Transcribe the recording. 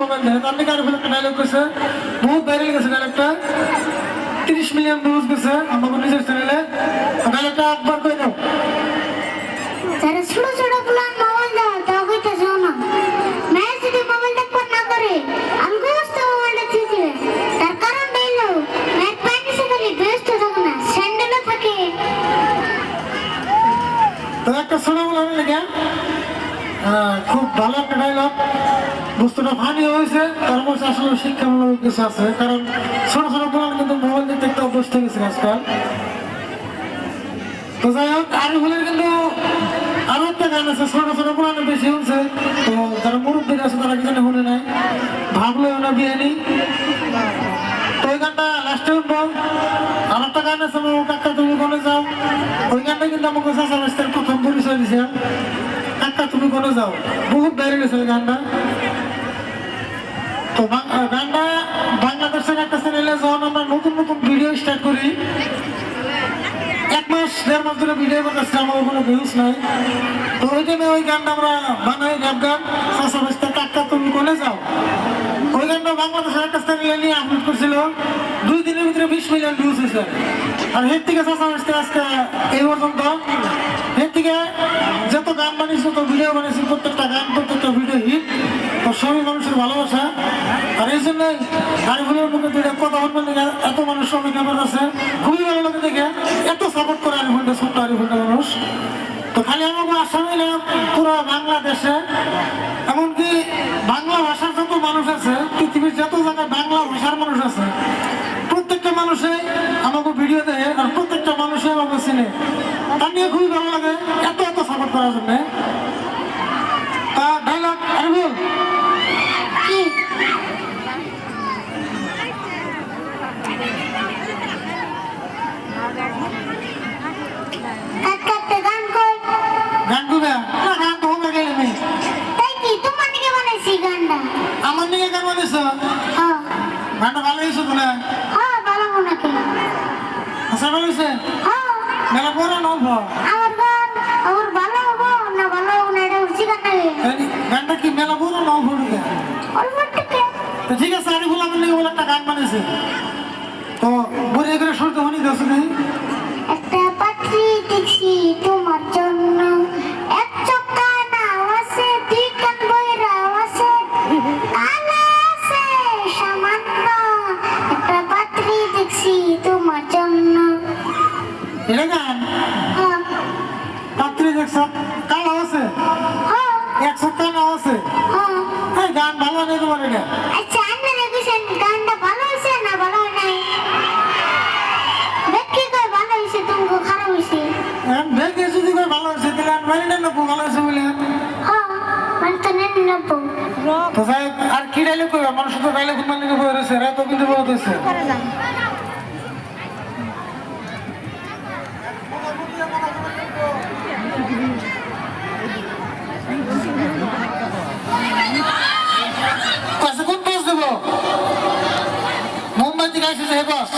আপনি কার ফেলে একটা ডায়লগ করছে, বহুত ভাইরাল গেছে ডায়লগটা, 30 মিলিয়ন ভিউজ গেছে আমার নিজের চ্যানেলে। ডায়লগটা একবার কই দাও। যারা ছোট ছোট প্ল্যান মোবাইল দাও তা কইতে যাও না, ম্যাচ যদি মোবাইল দেখতে না করে আমি বুঝতে মোবাইলটা দিতে তার কারণ হইলো ম্যাচ প্যান্টে খালি ড্রেস তো থাকে না, স্যান্ডেলও থাকে। তো একটা ছোট বলার লেগে খুব ভালো একটা ডায়লগ, বস্তুটা ফানি হয়েছে, তার মধ্যে আসলে শিক্ষামূলক কিছু আছে। কারণ ছোট ছোট বলার কিন্তু মোবাইল দেখতে একটা অভ্যস্ত হয়ে গেছে আজকাল। তো যাই হোক, আরিফুলের কিন্তু আরো একটা গান আছে, ছোট ছোট বলানো বেশি হচ্ছে। তো যারা মুরব্বী আছে তারা কি জানে শুনে নাই, ভাবলো না বিয়ে নেই। তো ওই গানটা লাস্টে উঠবো। আর একটা গান আছে, কাকা তুমি কোনে যাও, ওই গানটা কিন্তু আমাকে চাষাবাসের প্রথম পরিচয় দিছে। কাকা তুমি কোনে যাও বহুত বাইরে গেছে ওই গানটা। তো গানটা বাংলাদেশের একটা চ্যানেলে যখন আমরা নতুন নতুন ভিডিও স্টার্ট করি, 1 মাস 1.5 মাস ধরে ভিডিও করতেছি, আমার কোনো ভিউজ নাই। তো ওই টাইমে ওই গানটা আমরা বানাই, র্যাপ গান, চাষাবাসটা কাকা তুমি কোনে যাও। ওই গানটা বাংলাদেশের একটা চ্যানেলে নিয়ে আপলোড করছিল, 2 দিনের ভিতরে 20 মিলিয়ন ভিউজ হয়েছে। আর এর থেকে চাষাবাসটা আজকে এই পর্যন্ত, এর থেকে যত গান বানিয়েছি, যত ভিডিও বানিয়েছি, প্রত্যেকটা গান প্রত্যেকটা ভিডিও হিট। তো সবই মানুষের ভালোবাসা। আর এই জন্যই আরিফুলের মুখে দুইটা কথা বলবেন, এত মানুষ সবাই ব্যাপার আছে, খুবই ভালো লাগে দেখে, এত সাপোর্ট করে আরিফুলটা, ছোট্ট আরিফুলটা মানুষ। তো খালি আমাকে আসামে না, পুরো বাংলাদেশে, এমনকি বাংলা ভাষার যত মানুষ আছে, পৃথিবীর যত জায়গায় বাংলা ভাষার মানুষ আছে, প্রত্যেকটা মানুষে আমাকে ভিডিও দেয়, আর প্রত্যেকটা মানুষে আমাকে চিনে। তার নিয়ে খুবই ভালো লাগে, এত এত সাপোর্ট করার জন্য। তা ডায়লগ আরিফুল কি কাটতে গান কই গান গুবে না, গান তো হবে গেলে নেই। তাই কি তোমার দিকে বানাইছি গানটা? আমার দিকে গান বানিয়েছ, হ্যাঁ গানটা ভালো হয়েছে তো না? হ্যাঁ ভালো মনে কি আচ্ছা ভালো হয়েছে, হ্যাঁ মেলা পরে নব। আমার গান আমার ভালো হবো না ভালো হবো না এটা উচিত গান লাগে। গানটা কি মেলা পরে নব ঢুকে? অল্প থেকে তো ঠিক আছে, আরিফুল আমার নিয়ে বলে একটা গান বানিয়েছে, তো বলে করে শুনতে শুনি দশ নেই। একটা পাত্রী দেখছি তোমার জন্য, এক চক্কা নাও আছে, 2 কান বইরাও আছে, কালা আছে সামান্য, একটা পাত্রী দেখছি তোমার জন্য। এটা গান হ্যাঁ পাত্রী দেখছ, কালো আছে, হ্যাঁ 100 কালো আছে। হ্যাঁ এই গান ভালো নেই তোমার এটা? আচ্ছা আপনি রেখেছেন গানটা ভালো হয়েছে না ভালো হয় নাই? দেখি কই ভালো হয়েছে তুমি খারাপ হয়েছে? দেখে যদি করে ভালো হয়েছে তাহলে আমি মানি না, ভালো হয়েছে বলে। হ্যাঁ মানে তো নেন নেবো। তো যাই হোক, আর কি ডাইলগ করবে, মানুষ তো ডাইলগ মানে রয়েছে, রাত কিন্তু বহুত হয়েছে। কোন বস দেবো, মুম্বাই থেকে আসেছে হে বস।